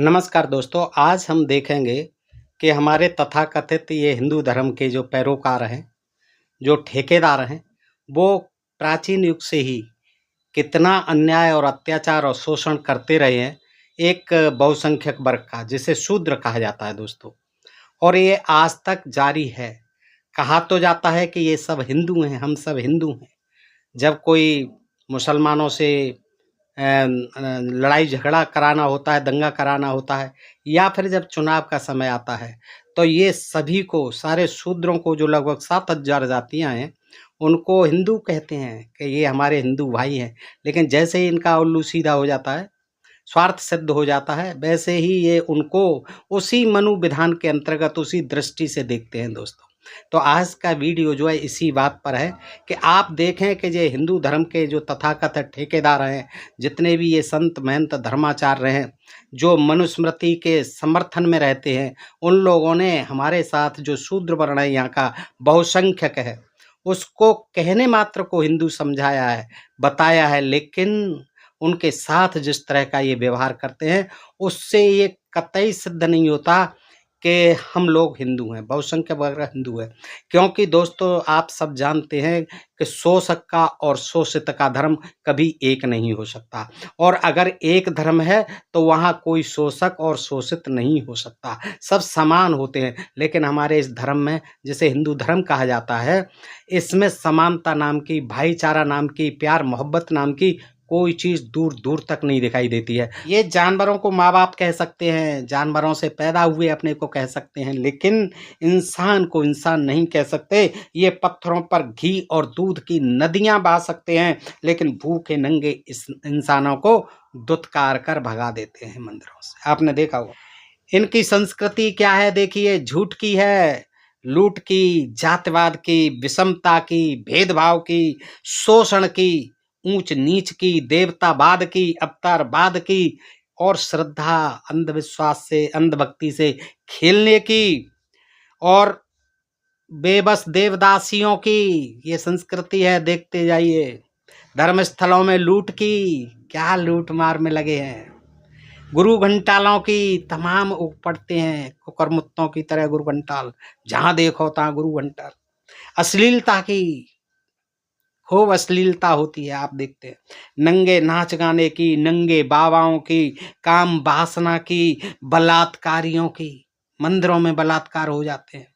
नमस्कार दोस्तों, आज हम देखेंगे कि हमारे तथाकथित ये हिंदू धर्म के जो पैरोकार हैं, जो ठेकेदार हैं, वो प्राचीन युग से ही कितना अन्याय और अत्याचार और शोषण करते रहे हैं, एक बहुसंख्यक वर्ग का, जिसे शूद्र कहा जाता है दोस्तों। और ये आज तक जारी है। कहा तो जाता है कि ये सब हिंदू हैं, हम सब हिंदू हैं। जब कोई मुसलमानों से लड़ाई झगड़ा कराना होता है, दंगा कराना होता है, या फिर जब चुनाव का समय आता है, तो ये सभी को, सारे शूद्रों को, जो लगभग 7,000 जातियाँ हैं, उनको हिंदू कहते हैं कि ये हमारे हिंदू भाई हैं। लेकिन जैसे ही इनका उल्लू सीधा हो जाता है, स्वार्थ सिद्ध हो जाता है, वैसे ही ये उनको उसी मनु विधान के अंतर्गत उसी दृष्टि से देखते हैं दोस्तों। तो आज का वीडियो जो है इसी बात पर है कि आप देखें कि ये हिंदू धर्म के जो तथाकथित ठेकेदार हैं, जितने भी ये संत महंत धर्माचार्य हैं, जो मनुस्मृति के समर्थन में रहते हैं, उन लोगों ने हमारे साथ जो शूद्र वर्ण है, यहाँ का बहुसंख्यक है, उसको कहने मात्र को हिंदू समझाया है, बताया है। लेकिन उनके साथ जिस तरह का ये व्यवहार करते हैं, उससे ये कतई सिद्ध नहीं होता कि हम लोग हिंदू हैं, बहुसंख्यक वर्ग हिंदू है। क्योंकि दोस्तों आप सब जानते हैं कि शोषक का और शोषित का धर्म कभी एक नहीं हो सकता, और अगर एक धर्म है तो वहाँ कोई शोषक और शोषित नहीं हो सकता, सब समान होते हैं। लेकिन हमारे इस धर्म में, जिसे हिंदू धर्म कहा जाता है, इसमें समानता नाम की, भाईचारा नाम की, प्यार मोहब्बत नाम की कोई चीज़ दूर दूर तक नहीं दिखाई देती है। ये जानवरों को माँ बाप कह सकते हैं, जानवरों से पैदा हुए अपने को कह सकते हैं, लेकिन इंसान को इंसान नहीं कह सकते। ये पत्थरों पर घी और दूध की नदियाँ बहा सकते हैं, लेकिन भूखे नंगे इस इंसानों को दुत्कार कर भगा देते हैं मंदिरों से। आपने देखा होगा इनकी संस्कृति क्या है। देखिए, झूठ की है, लूट की, जातिवाद की, विषमता की, भेदभाव की, शोषण की, ऊंच नीच की, देवतावाद की, अवतारवाद की, और श्रद्धा, अंधविश्वास से, अंधभक्ति से खेलने की, और बेबस देवदासियों की ये संस्कृति है। देखते जाइए, धर्मस्थलों में लूट की, क्या लूट मार में लगे हैं। गुरु घंटालों की तमाम पढ़ते हैं, कुकरमुत्तों की तरह गुरु घंटाल, जहां देखो तहां गुरु घंटाल। अश्लीलता की, खूब अश्लीलता होती है, आप देखते हैं। नंगे नाच गाने की, नंगे बाबाओं की, काम वासना की, बलात्कारियों की, मंदिरों में बलात्कार हो जाते हैं।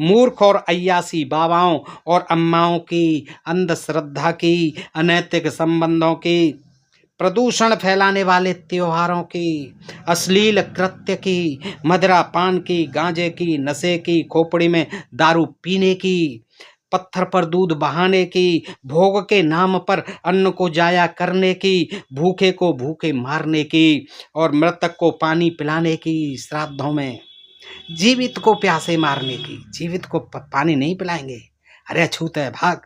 मूर्ख और अय्यासी बाबाओं और अम्माओं की, अंधश्रद्धा की, अनैतिक संबंधों की, प्रदूषण फैलाने वाले त्योहारों की, अश्लील कृत्य की, मदिरा पान की, गांजे की, नशे की, खोपड़ी में दारू पीने की, पत्थर पर दूध बहाने की, भोग के नाम पर अन्न को जाया करने की, भूखे को भूखे मारने की, और मृतक को पानी पिलाने की श्राद्धों में, जीवित को प्यासे मारने की। जीवित को पानी नहीं पिलाएंगे, अरे अछूत है, भाग।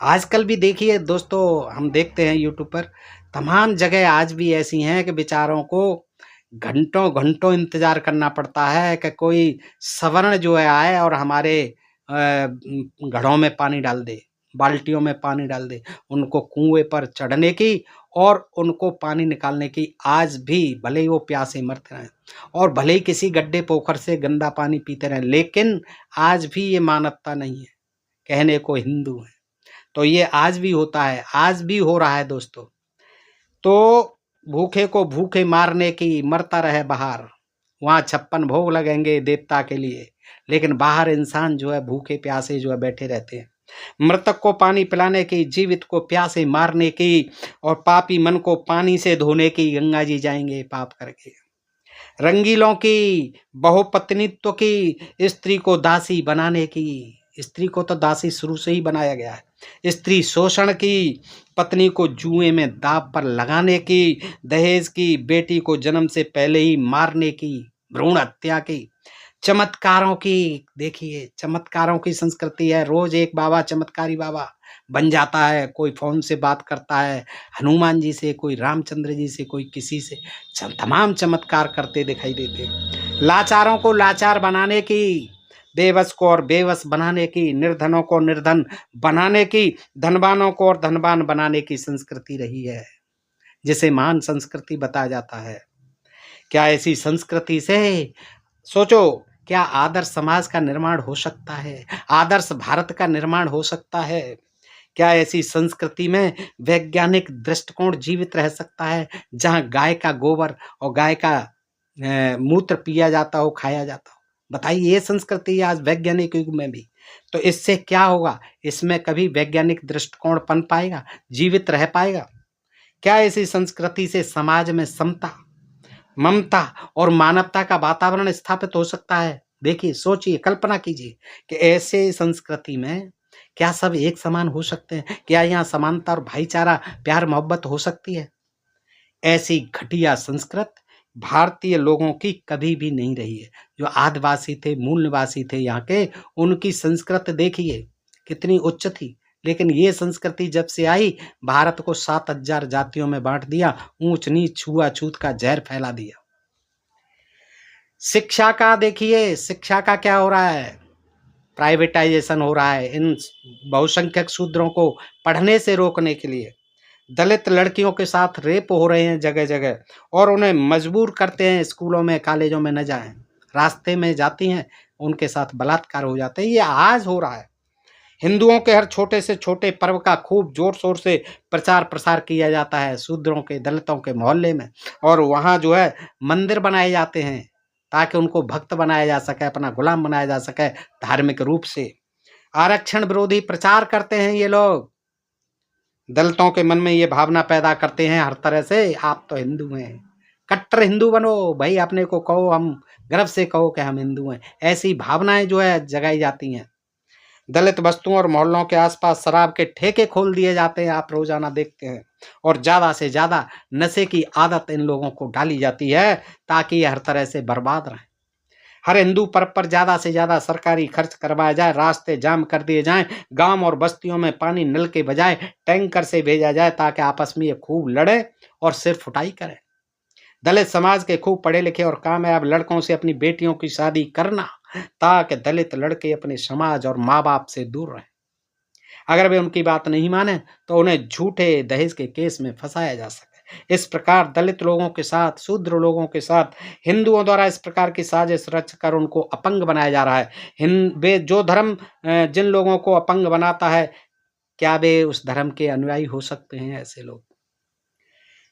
आजकल भी देखिए दोस्तों, हम देखते हैं यूट्यूब पर, तमाम जगह आज भी ऐसी हैं कि बेचारों को घंटों घंटों इंतजार करना पड़ता है कि कोई सवर्ण जो है आए और हमारे घड़ों में पानी डाल दे, बाल्टियों में पानी डाल दे, उनको कुएं पर चढ़ने की और उनको पानी निकालने की। आज भी भले ही वो प्यासे मरते रहें और भले ही किसी गड्ढे पोखर से गंदा पानी पीते रहें, लेकिन आज भी ये मानवता नहीं है, कहने को हिंदू है। तो ये आज भी होता है, आज भी हो रहा है दोस्तों। तो भूखे को भूखे मारने की, मरता रहे बाहर, वहाँ 56 भोग लगेंगे देवता के लिए, लेकिन बाहर इंसान जो है भूखे प्यासे जो है बैठे रहते हैं। मृतक को पानी पिलाने की, जीवित को प्यासे मारने की, और पापी मन को पानी से धोने की, गंगा जी जाएंगे पाप करके। रंगीलों की, बहुपत्नीत्व की, स्त्री को दासी बनाने की, स्त्री को तो दासी शुरू से ही बनाया गया है। स्त्री शोषण की, पत्नी को जुए में दांव पर लगाने की, दहेज की, बेटी को जन्म से पहले ही मारने की, भ्रूण हत्या की, चमत्कारों की। देखिए, चमत्कारों की संस्कृति है। रोज एक बाबा, चमत्कारी बाबा बन जाता है। कोई फोन से बात करता है हनुमान जी से, कोई रामचंद्र जी से, कोई किसी से, तमाम चमत्कार करते दिखाई देते हैं। लाचारों को लाचार बनाने की, बेबस को और बेबस बनाने की, निर्धनों को निर्धन बनाने की, धनवानों को और धनवान बनाने की संस्कृति रही है, जिसे महान संस्कृति बताया जाता है। क्या ऐसी संस्कृति से सोचो, क्या आदर्श समाज का निर्माण हो सकता है? आदर्श भारत का निर्माण हो सकता है? क्या ऐसी संस्कृति में वैज्ञानिक दृष्टिकोण जीवित रह सकता है, जहाँ गाय का गोबर और गाय का मूत्र पिया जाता हो, खाया जाता हो? बताइए, ये संस्कृति आज वैज्ञानिक युग में भी। तो इससे क्या होगा? इसमें कभी वैज्ञानिक दृष्टिकोण पनप पाएगा, जीवित रह पाएगा? क्या ऐसी संस्कृति से समाज में समता, ममता और मानवता का वातावरण स्थापित हो सकता है? देखिए, सोचिए, कल्पना कीजिए कि ऐसे संस्कृति में क्या सब एक समान हो सकते हैं? क्या यहाँ समानता और भाईचारा, प्यार मोहब्बत हो सकती है? ऐसी घटिया संस्कृत भारतीय लोगों की कभी भी नहीं रही है। जो आदिवासी थे, मूल निवासी थे यहाँ के, उनकी संस्कृत देखिए कितनी उच्च थी। लेकिन ये संस्कृति जब से आई, भारत को 7,000 जातियों में बांट दिया, ऊंच नीच छुआछूत का जहर फैला दिया। शिक्षा का देखिए, शिक्षा का क्या हो रहा है? प्राइवेटाइजेशन हो रहा है। इन बहुसंख्यक शूद्रों को पढ़ने से रोकने के लिए दलित लड़कियों के साथ रेप हो रहे हैं जगह जगह, और उन्हें मजबूर करते हैं स्कूलों में, कॉलेजों में न जाएं। रास्ते में जाती हैं, उनके साथ बलात्कार हो जाते हैं। ये आज हो रहा है। हिंदुओं के हर छोटे से छोटे पर्व का खूब जोर शोर से प्रचार प्रसार किया जाता है शूद्रों के, दलितों के मोहल्ले में, और वहाँ जो है मंदिर बनाए जाते हैं ताकि उनको भक्त बनाया जा सके, अपना गुलाम बनाया जा सके धार्मिक रूप से। आरक्षण विरोधी प्रचार करते हैं ये लोग, दलितों के मन में ये भावना पैदा करते हैं हर तरह से, आप तो हिंदू हैं, कट्टर हिंदू बनो भाई, अपने को कहो, हम गर्व से कहो कि हम हिंदू हैं। ऐसी भावनाएं जो है जगाई जाती हैं। दलित बस्तियों और मोहल्लों के आसपास शराब के ठेके खोल दिए जाते हैं, आप रोजाना देखते हैं, और ज्यादा से ज्यादा नशे की आदत इन लोगों को डाली जाती है ताकि ये हर तरह से बर्बाद रहें। हर हिंदू पर्व पर ज्यादा से ज्यादा सरकारी खर्च करवाया जाए, रास्ते जाम कर दिए जाएं, गांव और बस्तियों में पानी नल के बजाय टैंकर से भेजा जाए ताकि आपस में ये खूब लड़े और सिर फुटाई करें। दलित समाज के खूब पढ़े लिखे और कामयाब लड़कों से अपनी बेटियों की शादी करना ताकि दलित लड़के अपने समाज और माँ बाप से दूर रहें। अगर वे उनकी बात नहीं माने तो उन्हें झूठे दहेज के केस में फंसाया जा सके। इस प्रकार दलित लोगों के साथ, शूद्र लोगों के साथ हिंदुओं द्वारा इस प्रकार की साजिश रचकर उनको अपंग बनाया जा रहा है। वे जो धर्म जिन लोगों को अपंग बनाता है, क्या वे उस धर्म के अनुयायी हो सकते हैं? ऐसे लोग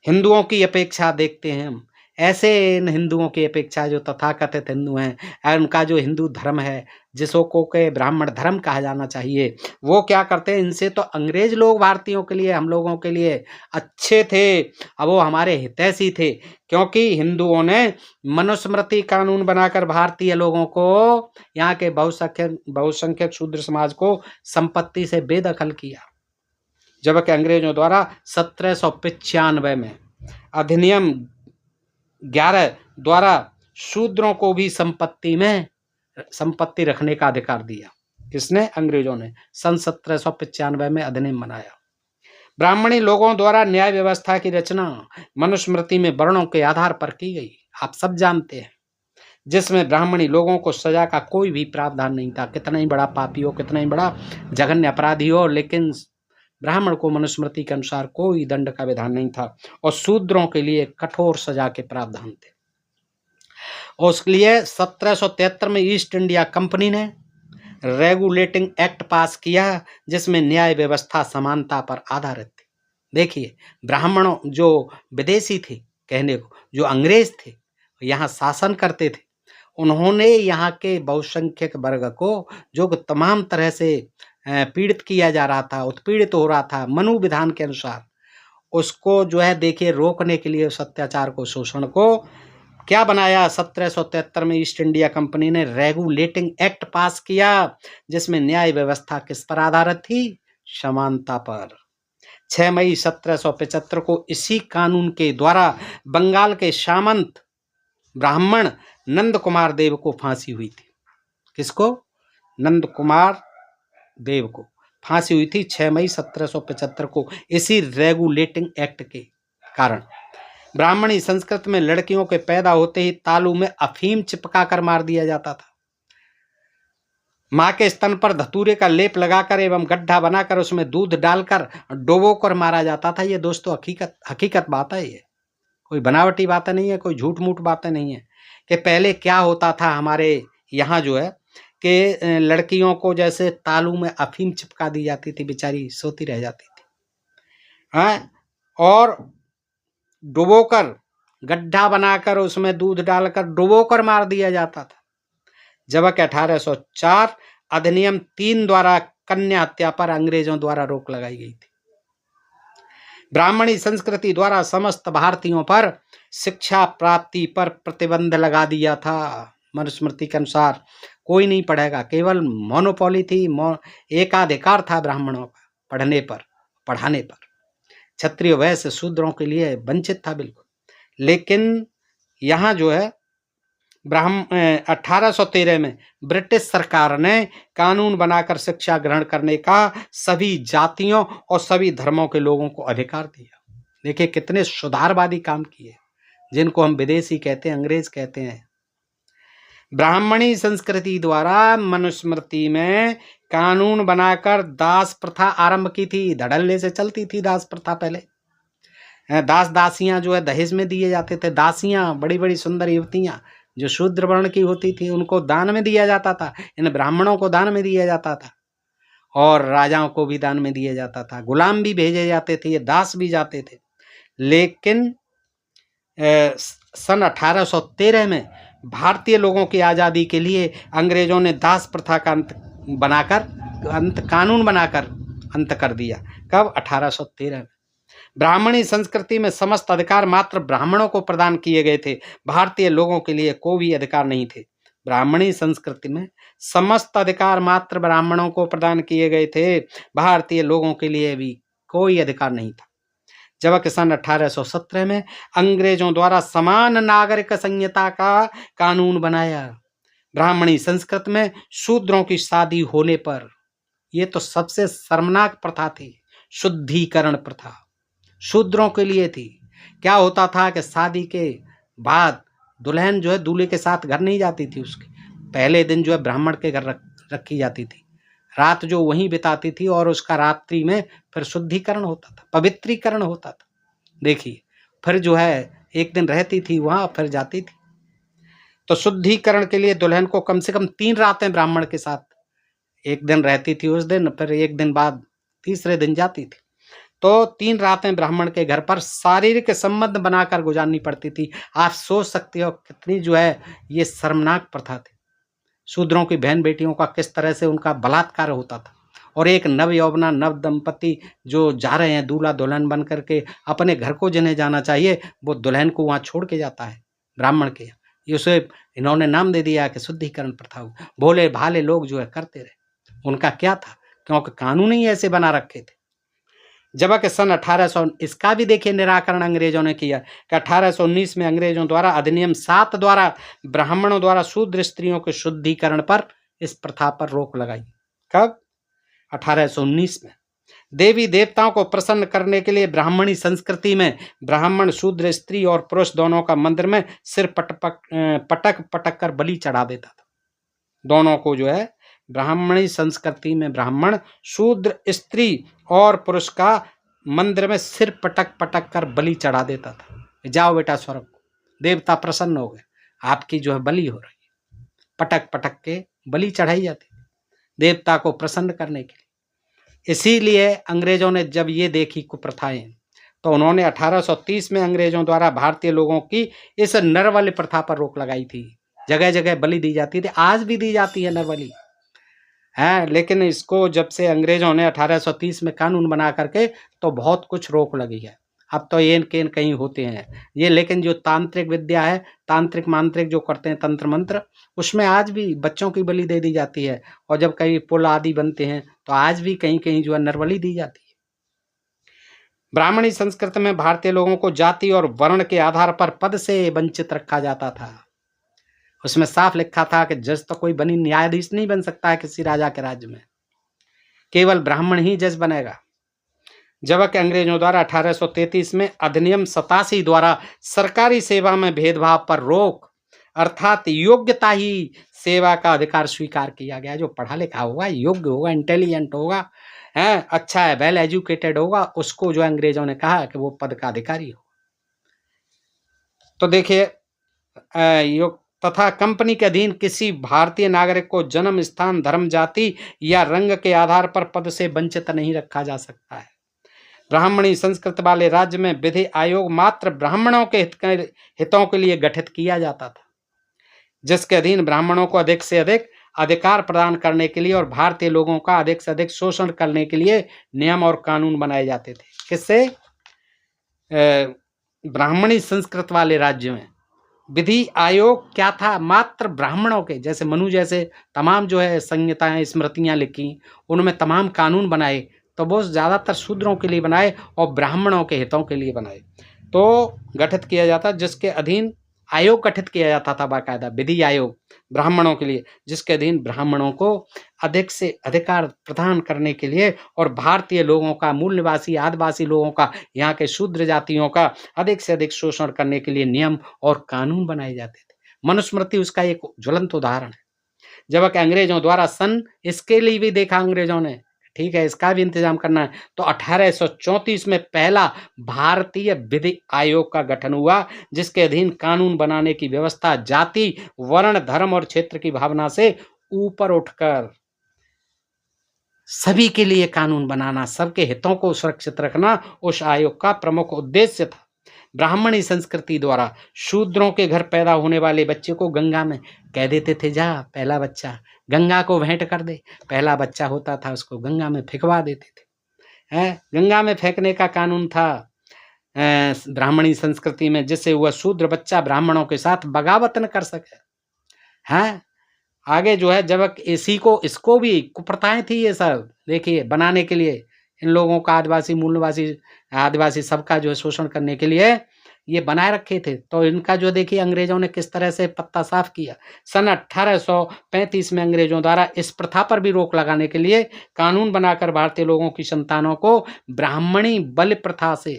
हिंदुओं की अपेक्षा देखते हैं हम, ऐसे इन हिंदुओं की अपेक्षा जो तथाकथित हिंदू हैं, उनका जो हिंदू धर्म है, जिसको के ब्राह्मण धर्म कहा जाना चाहिए, वो क्या करते हैं? इनसे तो अंग्रेज लोग भारतीयों के लिए, हम लोगों के लिए अच्छे थे, अब वो हमारे हितैषी थे, क्योंकि हिंदुओं ने मनुस्मृति कानून बनाकर भारतीय लोगों को, यहाँ के बहुसंख्यक शूद्र समाज को संपत्ति से बेदखल किया। जबकि अंग्रेजों द्वारा 1795 में अधिनियम 11 द्वारा शूद्रों को भी संपत्ति रखने का अधिकार दिया। किसने? अंग्रेजों ने सन 1795 में अधिनियम बनाया। ब्राह्मणी लोगों द्वारा न्याय व्यवस्था की रचना मनुस्मृति में वर्णों के आधार पर की गई, आप सब जानते हैं, जिसमें ब्राह्मणी लोगों को सजा का कोई भी प्रावधान नहीं था। कितना ही बड़ा पापी हो, कितना ही बड़ा जघन्य अपराधी हो, लेकिन ब्राह्मण को मनुस्मृति के अनुसार कोई दंड का विधान नहीं था, और शूद्रों के लिए कठोर सजा के प्रावधान थे। और उसके लिए 1773 में ईस्ट इंडिया कंपनी ने रेगुलेटिंग एक्ट पास किया, जिसमें न्याय व्यवस्था समानता पर आधारित थी। देखिए, ब्राह्मणों जो विदेशी थे, कहने को जो अंग्रेज थे, यहाँ शासन करते थे, उन्होंने यहाँ के बहुसंख्यक वर्ग को जो तमाम तरह से पीड़ित किया जा रहा था, उत्पीड़ित हो रहा था मनु विधान के अनुसार, उसको जो है देखिए रोकने के लिए, उस अत्याचार को, शोषण को क्या बनाया? 1773 में ईस्ट इंडिया कंपनी ने रेगुलेटिंग एक्ट पास किया, जिसमें न्याय व्यवस्था किस पर आधारित थी? समानता पर। 6 मई 1775 को इसी कानून के द्वारा बंगाल के सामंत ब्राह्मण नंद कुमार देव को फांसी हुई थी। किसको? नंद कुमार देव को फांसी हुई थी 6 मई 1775 को, इसी रेगुलेटिंग एक्ट के कारण। ब्राह्मणी संस्कृत में लड़कियों के पैदा होते ही तालू में अफीम चिपका कर मार दिया जाता था। मां के स्तन पर धतूरे का लेप लगाकर एवं गड्ढा बनाकर उसमें दूध डालकर डुबो कर मारा जाता था। ये दोस्तों हकीकत बात है, ये कोई बनावटी बातें नहीं है, कोई झूठ मूठ बातें नहीं है। कि पहले क्या होता था हमारे यहाँ जो है कि लड़कियों को जैसे तालू में अफीम चिपका दी जाती थी, बेचारी सोती रह जाती थी, हाँ, और डुबोकर गड्ढा बनाकर उसमें दूध डालकर डुबोकर मार दिया जाता था। जबकि 1804 अधिनियम 3 द्वारा कन्या हत्या पर अंग्रेजों द्वारा रोक लगाई गई थी। ब्राह्मणी संस्कृति द्वारा समस्त भारतीयों पर शिक्षा प्राप्ति पर प्रतिबंध लगा दिया था। मनुस्मृति के अनुसार कोई नहीं पढ़ेगा, केवल मोनोपोली थी, एकाधिकार था ब्राह्मणों का पढ़ने पर, पढ़ाने पर। क्षत्रिय वैश्य शूद्रों के लिए वंचित था बिल्कुल। लेकिन यहाँ जो है 1813 में ब्रिटिश सरकार ने कानून बनाकर शिक्षा ग्रहण करने का सभी जातियों और सभी धर्मों के लोगों को अधिकार दिया। देखिए कितने सुधारवादी काम किए, जिनको हम विदेशी कहते हैं, अंग्रेज कहते हैं। ब्राह्मणी संस्कृति द्वारा मनुस्मृति में कानून बनाकर दास प्रथा आरंभ की थी। धड़ल्ले से चलती थी दास प्रथा पहले। दास दासियां जो है दहेज में दिए जाते थे। दासियां बड़ी बड़ी सुंदर युवतियां जो शूद्र वर्ण की होती थी उनको दान में दिया जाता था। इन ब्राह्मणों को दान में दिया जाता था और राजाओं को भी दान में दिया जाता था। गुलाम भी भेजे जाते थे, ये दास भी जाते थे। लेकिन सन 1813 में भारतीय लोगों की आज़ादी के लिए अंग्रेजों ने दास प्रथा का कानून बनाकर अंत कर दिया। कब? 1813 में। ब्राह्मणी संस्कृति में समस्त अधिकार मात्र ब्राह्मणों को प्रदान किए गए थे, भारतीय लोगों के लिए कोई अधिकार नहीं थे। ब्राह्मणी संस्कृति में समस्त अधिकार मात्र ब्राह्मणों को प्रदान किए गए थे, भारतीय लोगों के लिए भी कोई अधिकार नहीं था। जबकि सन 1817 में अंग्रेजों द्वारा समान नागरिक संहिता का कानून बनाया। ब्राह्मणी संस्कृति में शूद्रों की शादी होने पर, यह तो सबसे शर्मनाक प्रथा थी, शुद्धिकरण प्रथा शूद्रों के लिए थी। क्या होता था कि शादी के बाद दुल्हन जो है दूल्हे के साथ घर नहीं जाती थी। उसके पहले दिन जो है ब्राह्मण के घर रखी जाती थी, रात जो वहीं बिताती थी और उसका रात्रि में फिर शुद्धिकरण होता था, पवित्रीकरण होता था। देखिए फिर जो है एक दिन रहती थी वहाँ, फिर जाती थी। तो शुद्धिकरण के लिए दुल्हन को कम से कम 3 रातें ब्राह्मण के साथ, एक दिन रहती थी उस दिन, फिर एक दिन बाद तीसरे दिन जाती थी। तो 3 रातें ब्राह्मण के घर पर शारीरिक संबंध बनाकर गुजारनी पड़ती थी। आप सोच सकते हो कितनी जो है ये शर्मनाक प्रथा थी। शूद्रों की बहन बेटियों का किस तरह से उनका बलात्कार होता था। और एक नव यौवना नव दंपति जो जा रहे हैं दूल्हा दुल्हन बन करके अपने घर को जिन्हें जाना चाहिए, वो दुल्हन को वहाँ छोड़ के जाता है ब्राह्मण के। उसे इन्होंने नाम दे दिया कि शुद्धिकरण प्रथा। भोले भाले लोग जो है करते रहे, उनका क्या था, क्योंकि कानून ही ऐसे बना रखे थे। जबकि सन 1800 इसका भी देखिए निराकरण अंग्रेजों ने किया कि 1819 में अंग्रेजों द्वारा अधिनियम 7 द्वारा ब्राह्मणों द्वारा शूद्र स्त्रियों के शुद्धिकरण पर इस प्रथा पर रोक लगाई। कब? 1819 में। देवी देवताओं को प्रसन्न करने के लिए ब्राह्मणी संस्कृति में ब्राह्मण शूद्र स्त्री और पुरुष दोनों का मंदिर में सिर पटक पटक कर बलि चढ़ा देता था। दोनों को जो है ब्राह्मणी संस्कृति में ब्राह्मण शूद्र स्त्री और पुरुष का मंदिर में सिर पटक पटक कर बलि चढ़ा देता था। जाओ बेटा स्वर्ग को, देवता प्रसन्न हो गए, आपकी जो है बलि हो रही है। पटक पटक के बलि चढ़ाई जाती देवता को प्रसन्न करने के लिए। इसीलिए अंग्रेजों ने जब ये देखी कुप्रथाएं, तो उन्होंने 1830 में अंग्रेजों द्वारा भारतीय लोगों की इस नरबलि प्रथा पर रोक लगाई थी। जगह जगह बलि दी जाती थी, आज भी दी जाती है नरबलि है। लेकिन इसको जब से अंग्रेजों ने 1830 में कानून बना करके तो बहुत कुछ रोक लगी है। अब तो ये कहीं होते हैं ये, लेकिन जो तांत्रिक विद्या है, तांत्रिक मांत्रिक जो करते हैं तंत्र मंत्र, उसमें आज भी बच्चों की बलि दे दी जाती है। और जब कहीं पुल आदि बनते हैं तो आज भी कहीं कहीं जो है नरबलि दी जाती है। ब्राह्मणी संस्कृति में भारतीय लोगों को जाति और वर्ण के आधार पर पद से वंचित रखा जाता था। उसमें साफ लिखा था कि जज तो कोई बनी न्यायाधीश नहीं बन सकता है किसी राजा के राज्य में, केवल ब्राह्मण ही जज बनेगा। जबकि अंग्रेजों द्वारा 1833 में अधिनियम 87 द्वारा सरकारी सेवा में भेदभाव पर रोक, अर्थात योग्यता ही सेवा का अधिकार स्वीकार किया गया। जो पढ़ा लिखा होगा, योग्य होगा, इंटेलिजेंट होगा, है अच्छा है, वेल एजुकेटेड होगा, उसको जो अंग्रेजों ने कहा कि वो पद का अधिकारी हो। तो देखिए तथा कंपनी के अधीन किसी भारतीय नागरिक को जन्म स्थान, धर्म, जाति या रंग के आधार पर पद से वंचित नहीं रखा जा सकता है। ब्राह्मणी संस्कृति वाले राज्य में विधि आयोग मात्र ब्राह्मणों के हितों के लिए गठित किया जाता था, जिसके अधीन ब्राह्मणों को अधिक से अधिक अधिकार प्रदान करने के लिए और भारतीय लोगों का अधिक से अधिक शोषण करने के लिए नियम और कानून बनाए जाते थे। किससे? ब्राह्मणी संस्कृत वाले राज्य में विधि आयोग क्या था? मात्र ब्राह्मणों के, जैसे मनु जैसे तमाम जो है संहिताएं, स्मृतियां लिखी, उनमें तमाम कानून बनाए, तो वो ज़्यादातर शूद्रों के लिए बनाए और ब्राह्मणों के हितों के लिए बनाए। तो गठित किया जाता, जिसके अधीन आयोग गठित किया जाता था, बाकायदा विधि आयोग ब्राह्मणों के लिए, जिसके अधीन ब्राह्मणों को अधिक से अधिकार प्रदान करने के लिए और भारतीय लोगों का, मूल निवासी आदिवासी लोगों का, यहाँ के शूद्र जातियों का अधिक से अधिक शोषण करने के लिए नियम और कानून बनाए जाते थे। मनुस्मृति उसका एक ज्वलंत उदाहरण है। जबकि अंग्रेजों द्वारा इसके लिए भी देखा अंग्रेजों ने, ठीक है, इसका भी इंतजाम करना है, तो 1834 में पहला भारतीय विधि आयोग का गठन हुआ, जिसके अधीन कानून बनाने की व्यवस्था जाति, वर्ण, धर्म और क्षेत्र की भावना से ऊपर उठकर सभी के लिए कानून बनाना, सबके हितों को सुरक्षित रखना उस आयोग का प्रमुख उद्देश्य था। ब्राह्मणी संस्कृति द्वारा शूद्रों के घर पैदा होने वाले बच्चे को गंगा में कह देते थे, जा पहला बच्चा गंगा को भेंट कर दे। पहला बच्चा होता था उसको गंगा में फेंकवा देते थे। गंगा में फेंकने का कानून था ब्राह्मणी संस्कृति में, जिससे वह शूद्र बच्चा ब्राह्मणों के साथ बगावत न कर सके। आगे जो है, जब इसको भी कुप्रथाएं थी ये सब, देखिए, बनाने के लिए इन लोगों का, आदिवासी, मूल निवासी, आदिवासी सबका जो है शोषण करने के लिए ये बनाए रखे थे। तो इनका जो देखिए अंग्रेजों ने किस तरह से पत्ता साफ किया। सन 1835 में अंग्रेजों द्वारा इस प्रथा पर भी रोक लगाने के लिए कानून बनाकर भारतीय लोगों की संतानों को ब्राह्मणी बलि प्रथा से,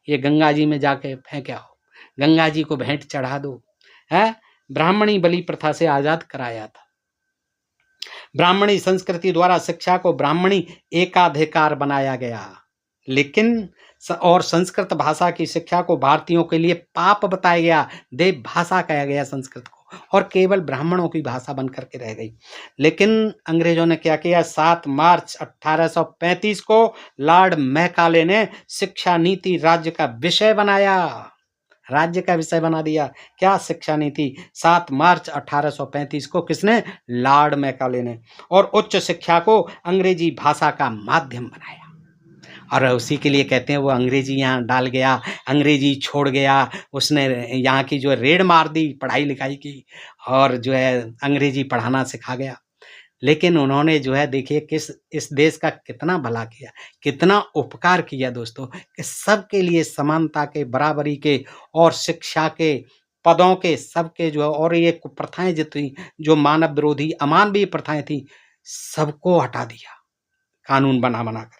ये गंगा जी में जाके फेंके आओ, गंगा जी को भेंट चढ़ा दो, ब्राह्मणी बलि प्रथा से आजाद कराया था। ब्राह्मणी संस्कृति द्वारा शिक्षा को ब्राह्मणी एकाधिकार बनाया गया, लेकिन और संस्कृत भाषा की शिक्षा को भारतीयों के लिए पाप बताया गया, देव भाषा कहा गया संस्कृत को, और केवल ब्राह्मणों की भाषा बन करके रह गई। लेकिन अंग्रेजों ने क्या किया? 7 मार्च 1835 को लॉर्ड मैकाले ने शिक्षा नीति राज्य का विषय बनाया, राज्य का विषय बना दिया। क्या शिक्षा नीति? 7 मार्च 1835 को किसने? लॉर्ड मैकाले ने। और उच्च शिक्षा को अंग्रेजी भाषा का माध्यम बनाया, और उसी के लिए कहते हैं वो अंग्रेजी यहाँ डाल गया, अंग्रेजी छोड़ गया, उसने यहाँ की जो रेड मार दी पढ़ाई लिखाई की, और जो है अंग्रेजी पढ़ाना सिखा गया। लेकिन उन्होंने जो है देखिए इस देश का कितना भला किया, कितना उपकार किया दोस्तों, कि सबके लिए समानता के, बराबरी के और शिक्षा के, पदों के, सबके जो है, और ये कुप्रथाएं जितनी जो मानव विरोधी अमानवीय प्रथाएं थी, सबको हटा दिया कानून बना करके।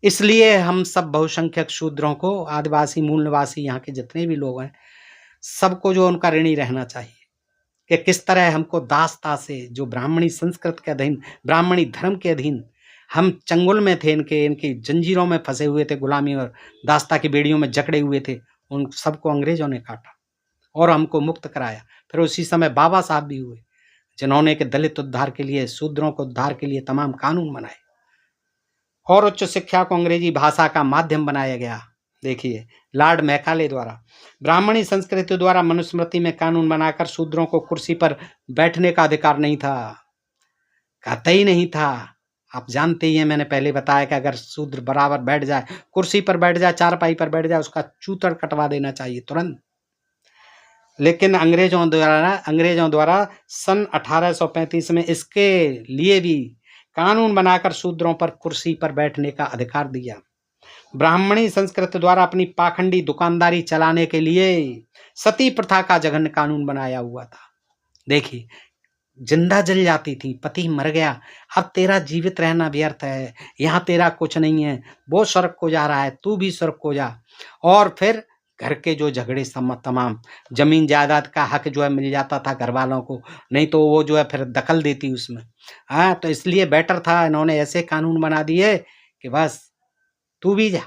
इसलिए हम सब बहुसंख्यक शूद्रों को, आदिवासी, मूल निवासी, यहाँ के जितने भी लोग हैं, सबको जो उनका ऋणी रहना चाहिए कि किस तरह हमको दासता से, जो ब्राह्मणी संस्कृत के अधीन, ब्राह्मणी धर्म के अधीन हम चंगुल में थे, इनकी जंजीरों में फंसे हुए थे, गुलामी और दासता की बेड़ियों में जकड़े हुए थे, उन सबको अंग्रेजों ने काटा और हमको मुक्त कराया। फिर उसी समय बाबा साहब भी हुए, जिन्होंने कि दलित उद्धार के लिए, शूद्रों को उद्धार के लिए तमाम कानून बनाए, और उच्च शिक्षा को अंग्रेजी भाषा का माध्यम बनाया गया। देखिए, लॉर्ड मैकाले द्वारा ब्राह्मणी संस्कृति द्वारा मनुस्मृति में कानून बनाकर शूद्रों को कुर्सी पर बैठने का अधिकार नहीं था, कतई नहीं था। आप जानते ही हैं, मैंने पहले बताया कि अगर शूद्र बराबर बैठ जाए, कुर्सी पर बैठ जाए, चारपाई पर बैठ जाए, उसका चूतड़ कटवा देना चाहिए तुरंत। लेकिन अंग्रेजों द्वारा सन 1835 में इसके लिए भी कानून बनाकर शूद्रों पर कुर्सी पर बैठने का अधिकार दिया। ब्राह्मणी संस्कृति द्वारा अपनी पाखंडी दुकानदारी चलाने के लिए सती प्रथा का जघन्य कानून बनाया हुआ था। देखिए, जिंदा जल जाती थी, पति मर गया, अब तेरा जीवित रहना व्यर्थ है, यहाँ तेरा कुछ नहीं है, वो स्वर्ग को जा रहा है, तू भी स्वर्ग को जा। और फिर घर के जो झगड़े तमाम, जमीन जायदाद का हक जो है मिल जाता था घर वालों को, नहीं तो वो जो है फिर दखल देती उसमें। तो इसलिए बेटर था, इन्होंने ऐसे कानून बना दिए कि बस तू भी जा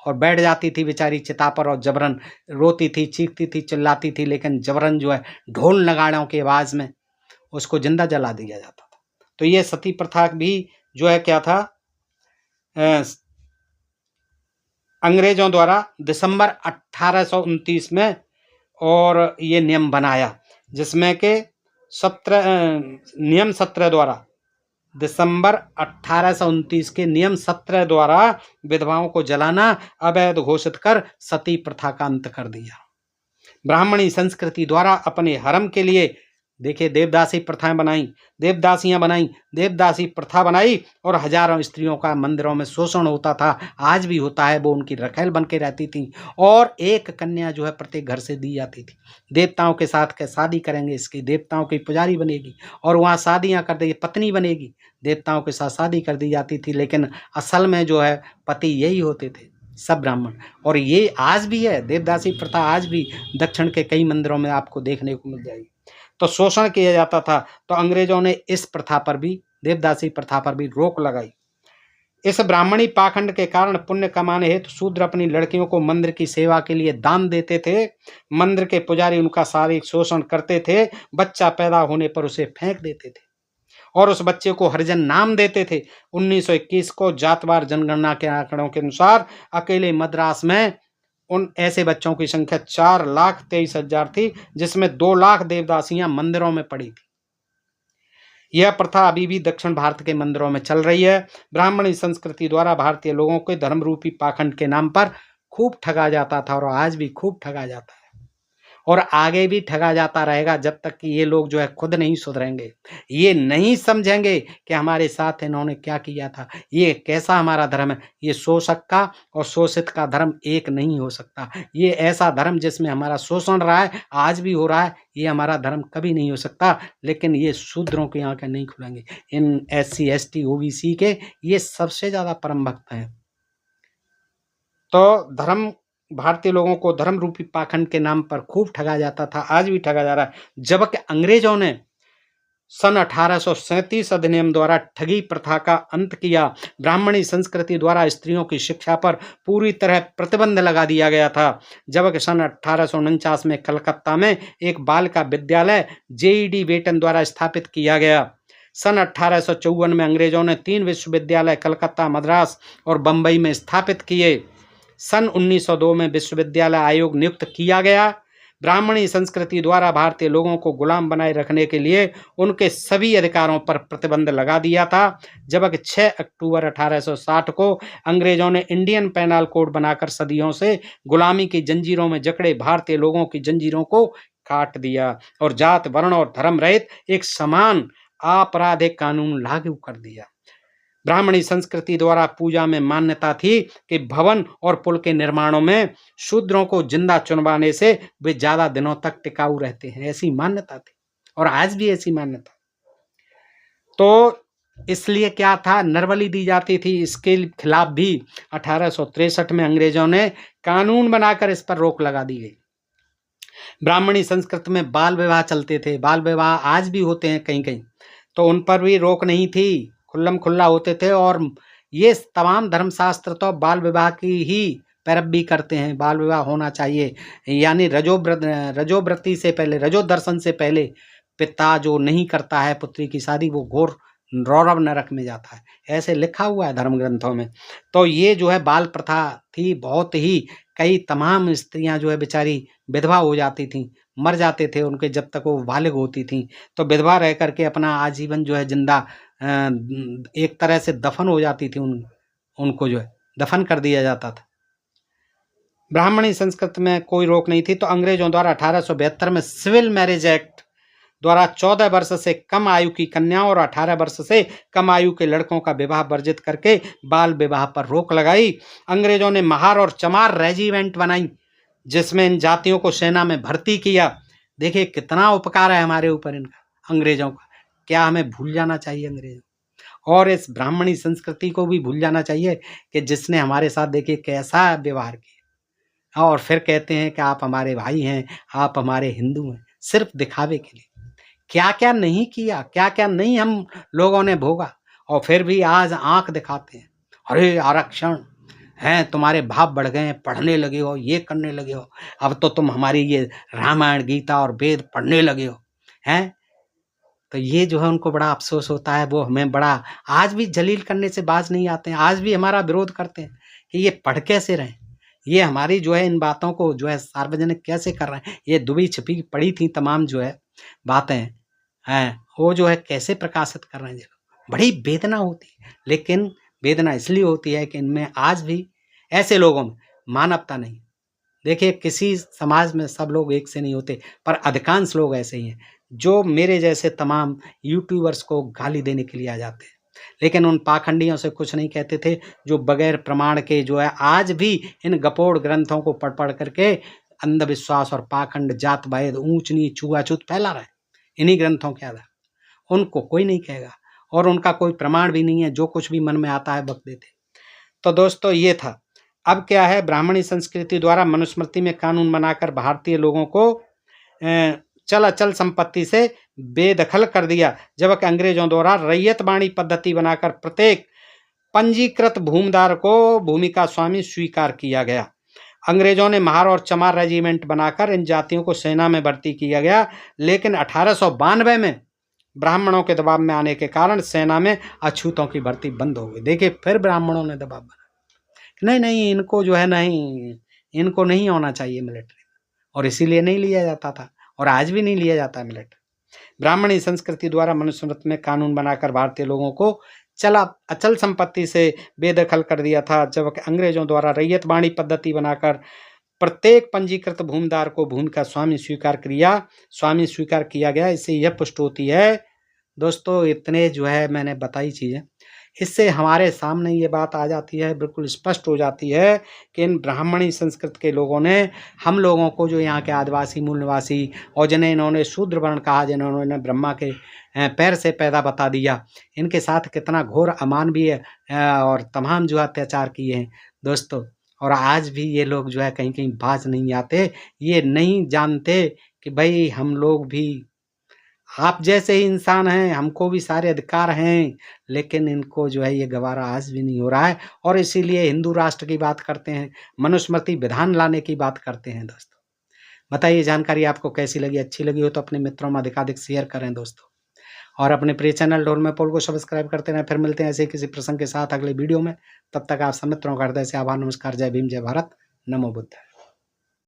और बैठ जाती थी बेचारी चिता पर और जबरन रोती थी, चीखती थी, चिल्लाती थी, लेकिन जबरन जो है ढोल नगाड़ों की आवाज़ में उसको जिंदा जला दिया जाता था। तो ये सती प्रथा भी जो है क्या था, अंग्रेजों द्वारा दिसंबर 1829 में और ये नियम बनाया, जिसमें के नियम 17 द्वारा दिसंबर 1829 के नियम 17 द्वारा विधवाओं को जलाना अवैध घोषित कर सती प्रथा का अंत कर दिया। ब्राह्मणी संस्कृति द्वारा अपने हरम के लिए देखिए देवदासी प्रथाएं बनाई, देवदासियां बनाई, देवदासी प्रथा बनाई और हजारों स्त्रियों का मंदिरों में शोषण होता था, आज भी होता है। वो उनकी रखेल बन के रहती थी और एक कन्या जो है प्रत्येक घर से दी जाती थी। देवताओं के साथ के शादी करेंगे, इसकी देवताओं की पुजारी बनेगी और वहाँ शादियाँ कर देगी, पत्नी बनेगी, देवताओं के साथ शादी कर दी जाती थी। लेकिन असल में जो है पति यही होते थे, सब ब्राह्मण। और ये आज भी है, देवदासी प्रथा आज भी दक्षिण के कई मंदिरों में आपको देखने को मिल जाएगी। तो शोषण किया जाता था, तो अंग्रेजों ने इस प्रथा पर भी, देवदासी प्रथा पर भी रोक लगाई। इस ब्राह्मणी पाखंड के कारण पुण्य कमाने हेतु शूद्र अपनी लड़कियों को मंदिर की सेवा के लिए दान देते थे। मंदिर के पुजारी उनका शारीरिक शोषण करते थे, बच्चा पैदा होने पर उसे फेंक देते थे और उस बच्चे को हरिजन नाम देते थे। 1921 को जातवार जनगणना के आंकड़ों के अनुसार अकेले मद्रास में उन ऐसे बच्चों की संख्या 4,23,000 थी, जिसमें 2 लाख देवदासियां मंदिरों में पड़ी थी। यह प्रथा अभी भी दक्षिण भारत के मंदिरों में चल रही है। ब्राह्मणी संस्कृति द्वारा भारतीय लोगों के धर्म रूपी पाखंड के नाम पर खूब ठगा जाता था और आज भी खूब ठगा जाता है और आगे भी ठगा जाता रहेगा, जब तक कि ये लोग जो है खुद नहीं सुधरेंगे, ये नहीं समझेंगे कि हमारे साथ इन्होंने क्या किया था, ये कैसा हमारा धर्म है। ये शोषक का और शोषित का धर्म एक नहीं हो सकता। ये ऐसा धर्म जिसमें हमारा शोषण रहा है, आज भी हो रहा है, ये हमारा धर्म कभी नहीं हो सकता। लेकिन ये शूद्रों की आंखें नहीं खुलेंगे। इन SC ST OBC के ये सबसे ज़्यादा परम भक्त हैं। तो धर्म, भारतीय लोगों को धर्म रूपी पाखंड के नाम पर खूब ठगा जाता था, आज भी ठगा जा रहा है। जबकि अंग्रेजों ने सन 1837 अधिनियम द्वारा ठगी प्रथा का अंत किया। ब्राह्मणी संस्कृति द्वारा स्त्रियों की शिक्षा पर पूरी तरह प्रतिबंध लगा दिया गया था। जबकि सन 1849 में कलकत्ता में एक बालिका विद्यालय JED बेटन द्वारा स्थापित किया गया। सन 1854 में अंग्रेजों ने 3 विश्वविद्यालय कलकत्ता, मद्रास और बम्बई में स्थापित किए। सन 1902 में विश्वविद्यालय आयोग नियुक्त किया गया। ब्राह्मणी संस्कृति द्वारा भारतीय लोगों को गुलाम बनाए रखने के लिए उनके सभी अधिकारों पर प्रतिबंध लगा दिया था। जबकि 6 अक्टूबर 1860 को अंग्रेजों ने इंडियन पेनल कोड बनाकर सदियों से गुलामी की जंजीरों में जकड़े भारतीय लोगों की जंजीरों को काट दिया और जात, वर्ण और धर्म रहित एक समान आपराधिक कानून लागू कर दिया। ब्राह्मणी संस्कृति द्वारा पूजा में मान्यता थी कि भवन और पुल के निर्माणों में शूद्रों को जिंदा चुनवाने से वे ज्यादा दिनों तक टिकाऊ रहते हैं, ऐसी मान्यता थी और आज भी ऐसी मान्यता। तो इसलिए क्या था, नरबली दी जाती थी। इसके खिलाफ भी 1863 में अंग्रेजों ने कानून बनाकर इस पर रोक लगा दी गई। ब्राह्मणी संस्कृति में बाल विवाह चलते थे, बाल विवाह आज भी होते हैं कहीं कहीं, तो उन पर भी रोक नहीं थी, खुल्लम खुल्ला होते थे। और ये तमाम धर्मशास्त्र तो बाल विवाह की ही पैरवी करते हैं, बाल विवाह होना चाहिए, यानी रजोव्रती से पहले, रजो दर्शन से पहले पिता जो नहीं करता है पुत्री की शादी, वो घोर रौरव नरक में जाता है, ऐसे लिखा हुआ है धर्म ग्रंथों में। तो ये जो है बाल प्रथा थी, बहुत ही कई तमाम स्त्रियां जो है बेचारी विधवा हो जाती थीं, मर जाते थे उनके, जब तक वो बालिग होती थीं, तो विधवा रह करके अपना आजीवन जो है जिंदा एक तरह से दफन हो जाती थी, उनको जो है दफन कर दिया जाता था। ब्राह्मणी संस्कृति में कोई रोक नहीं थी। तो अंग्रेजों द्वारा 1872 में सिविल मैरिज एक्ट द्वारा 14 वर्ष से कम आयु की कन्याओं और 18 वर्ष से कम आयु के लड़कों का विवाह वर्जित करके बाल विवाह पर रोक लगाई। अंग्रेजों ने महार और चमार रेजिमेंट बनाई, जिसमें इन जातियों को सेना में भर्ती किया। देखिए कितना उपकार है हमारे ऊपर इनका, अंग्रेजों का। क्या हमें भूल जाना चाहिए अंग्रेजों, और इस ब्राह्मणी संस्कृति को भी भूल जाना चाहिए कि जिसने हमारे साथ देखिए कैसा व्यवहार किया, और फिर कहते हैं कि आप हमारे भाई हैं, आप हमारे हिंदू हैं, सिर्फ दिखावे के लिए। क्या क्या नहीं किया, क्या क्या नहीं हम लोगों ने भोगा, और फिर भी आज आंख दिखाते हैं, अरे आरक्षण, हैं तुम्हारे भाव बढ़ गए हैं, पढ़ने लगे हो, ये करने लगे हो, अब तो तुम हमारी ये रामायण गीता और वेद पढ़ने लगे हो, हैं। तो ये जो है उनको बड़ा अफ़सोस होता है, वो हमें बड़ा आज भी जलील करने से बाज़ नहीं आते हैं, आज भी हमारा विरोध करते हैं कि ये पढ़ कैसे रहे हैं? ये हमारी जो है इन बातों को जो है सार्वजनिक कैसे कर रहे हैं? ये दुबी-छिपी पड़ी थी तमाम जो है बातें हैं, वो जो है कैसे प्रकाशित कर रहे हैं ये लोग? बड़ी वेदना होती है, लेकिन वेदना इसलिए होती है कि इनमें आज भी ऐसे लोगों में मानवता नहीं। देखिए किसी समाज में सब लोग एक से नहीं होते, पर अधिकांश लोग ऐसे ही हैं, जो मेरे जैसे तमाम यूट्यूबर्स को गाली देने के लिए आ जाते हैं। लेकिन उन पाखंडियों से कुछ नहीं कहते थे, जो बगैर प्रमाण के जो है आज भी इन गपोड़ ग्रंथों को पढ़-पढ़ करके अंधविश्वास और पाखंड, जात-भेद, ऊँच-नीच, छुआ-छूत फैला रहे हैं, इन्हीं ग्रंथों के आधार। उनको कोई नहीं कहेगा और उनका कोई प्रमाण भी नहीं है, जो कुछ भी मन में आता है बक देते। तो दोस्तों ये था। अब क्या है, ब्राह्मणी संस्कृति द्वारा मनुस्मृति में कानून बनाकर भारतीय लोगों को चल अचल संपत्ति से बेदखल कर दिया, जबकि अंग्रेजों द्वारा रैयत बाणी पद्धति बनाकर प्रत्येक पंजीकृत भूमिदार को भूमि का स्वामी स्वीकार किया गया। अंग्रेजों ने महार और चमार रेजिमेंट बनाकर इन जातियों को सेना में भर्ती किया गया, लेकिन 1892 में ब्राह्मणों के दबाव में आने के कारण सेना में अछूतों की भर्ती बंद हो गई। देखिए फिर ब्राह्मणों ने दबाव बनाया, नहीं नहीं इनको जो है नहीं, इनको नहीं होना चाहिए मिलिट्री में, और इसीलिए नहीं लिया जाता था और आज भी नहीं लिया जाता है मिलिट्री। ब्राह्मणी संस्कृति द्वारा मनुस्मृति में कानून बनाकर भारतीय लोगों को चला अचल संपत्ति से बेदखल कर दिया था, जबकि अंग्रेजों द्वारा रैयत बाणी पद्धति बनाकर प्रत्येक पंजीकृत भूमिदार को भूमि का स्वामी स्वीकार किया गया। इससे यह पुष्ट होती है दोस्तों, इतने जो है मैंने बताई चीज़ें, इससे हमारे सामने ये बात आ जाती है, बिल्कुल स्पष्ट हो जाती है कि इन ब्राह्मणी संस्कृत के लोगों ने हम लोगों को, जो यहाँ के आदिवासी मूल निवासी और जिन्हें इन्होंने शूद्र वर्ण कहा, जिन्होंने ब्रह्मा के पैर से पैदा बता दिया, इनके साथ कितना घोर अमानवीय और तमाम जो अत्याचार किए हैं दोस्तों। और आज भी ये लोग जो है कहीं कहीं बाज नहीं आते, ये नहीं जानते कि भाई हम लोग भी आप जैसे ही इंसान हैं, हमको भी सारे अधिकार हैं, लेकिन इनको जो है ये गवारा आज भी नहीं हो रहा है, और इसीलिए हिंदू राष्ट्र की बात करते हैं, मनुस्मृति विधान लाने की बात करते हैं दोस्तों। बताइए जानकारी आपको कैसी लगी? अच्छी लगी हो तो अपने मित्रों में अधिकाधिक शेयर करें दोस्तों, और अपने प्रिय चैनल ढोल में पोल को सब्सक्राइब करते रहें। फिर मिलते हैं ऐसे किसी प्रसंग के साथ अगले वीडियो में। तब तक आप सब मित्रों का हृदय से आभार, नमस्कार, जय भीम, जय भारत, नमो बुद्धाय।